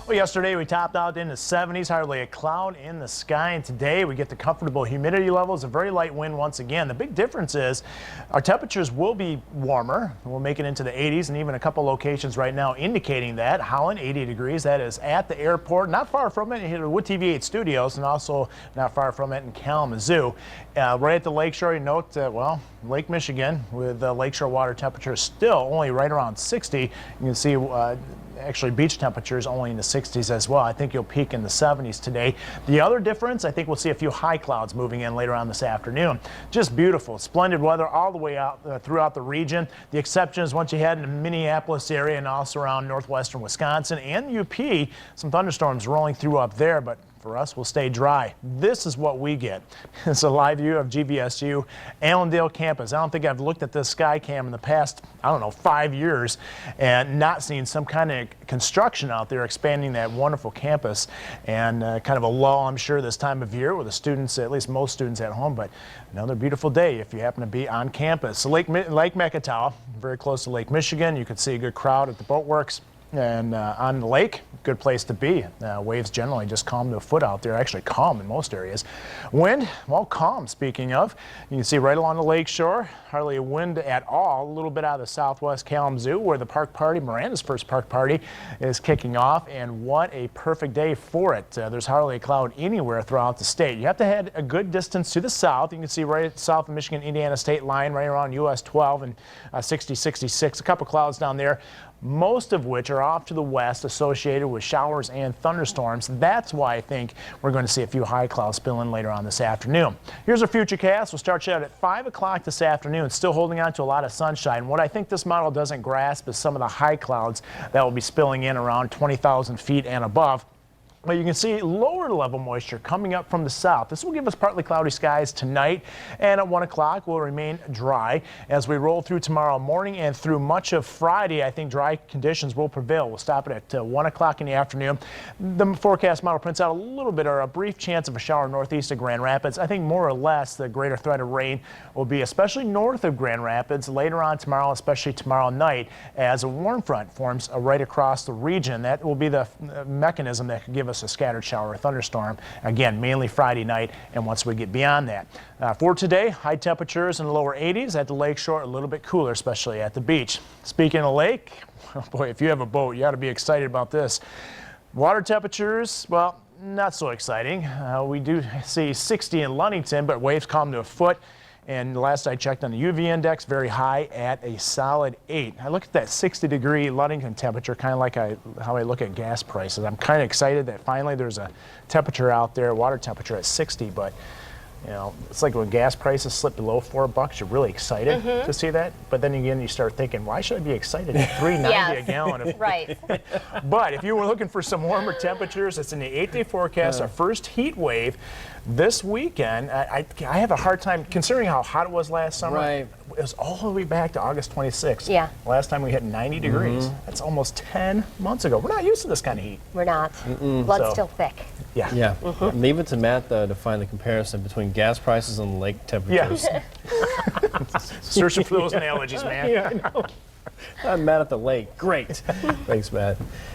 Well, yesterday we topped out in the 70s, hardly a cloud in the sky, and today we get the comfortable humidity levels, a very light wind once again. The big difference is our temperatures will be warmer. We'll make it into the 80s, and even a couple locations right now indicating that. Holland, 80 degrees, that is at the airport, not far from it here at Wood TV8 Studios, and also not far from it in Kalamazoo. Right at the lakeshore, you note, well, Lake Michigan with lakeshore water temperatures still only right around 60. You can see actually beach temperatures only in the 60s as well. I think you'll peak in the 70s today. The other difference, I think we'll see a few high clouds moving in later on this afternoon. Just beautiful, splendid weather all the way out throughout the region. The exception is once you head into Minneapolis area and also around northwestern Wisconsin and UP, some thunderstorms rolling through up there, but for us, we'll stay dry. This is what we get. It's a live view of GVSU Allendale campus. I don't think I've looked at this sky cam in the past, I don't know, 5 years and not seen some kind of construction out there expanding that wonderful campus, and kind of a lull, I'm sure, this time of year with the students, at least most students at home, but another beautiful day if you happen to be on campus. So Lake Meketawa, very close to Lake Michigan. You can see a good crowd at the boatworks. And on the lake, good place to be. Waves generally just calm to a foot out there, actually calm in most areas. Wind, well, calm, speaking of. You can see right along the lake shore, hardly a wind at all. A little bit out of the southwest Kalamazoo, where the park party, Miranda's first park party, is kicking off. And what a perfect day for it. There's hardly a cloud anywhere throughout the state. You have to head a good distance to the south. You can see right south of Michigan-Indiana state line, right around US 12 and 60-66. A couple clouds down there, most of which are off to the west, associated with showers and thunderstorms. That's why I think we're going to see a few high clouds spill in later on this afternoon. Here's our futurecast. We'll start you out at 5 o'clock this afternoon, still holding on to a lot of sunshine. What I think this model doesn't grasp is some of the high clouds that will be spilling in around 20,000 feet and above. But you can see lower level moisture coming up from the south. This will give us partly cloudy skies tonight, and at 1 o'clock will remain dry. As we roll through tomorrow morning and through much of Friday, I think dry conditions will prevail. We'll stop it at 1 o'clock in the afternoon. The forecast model prints out a little bit, or a brief chance of a shower northeast of Grand Rapids. I think more or less the greater threat of rain will be especially north of Grand Rapids later on tomorrow, especially tomorrow night, as a warm front forms right across the region. That will be the mechanism that could give us a scattered shower or thunderstorm, again, mainly Friday night, and once we get beyond that. For today, high temperatures in the lower 80s at the lake shore, a little bit cooler, especially at the beach. Speaking of lake, oh boy, if you have a boat, you ought to be excited about this. Water temperatures, well, not so exciting. We do see 60 in Ludington, but waves calm to a foot. And last I checked on the UV index, very high at a solid 8. I look at that 60-degree Ludington temperature, kind of like how I look at gas prices. I'm kind of excited that finally there's a temperature out there, water temperature at 60, but you know, it's like when gas prices slip below $4, you're really excited to see that. But then again, you start thinking, why should I be excited at $3.90 a gallon? Right. But if you were looking for some warmer temperatures, it's in the 8-day forecast, our first heat wave this weekend. I have a hard time, considering how hot it was last summer. Right. It was all the way back to August 26th. Yeah. Last time we hit 90 degrees. That's almost 10 months ago. We're not used to this kind of heat. We're not. Blood's So- still thick. Yeah. Yeah. Leave it to Matt, though, to find the comparison between gas prices and lake temperatures. Searching for those analogies, man. Yeah, I know. I'm Matt at the lake. Great. Thanks, Matt.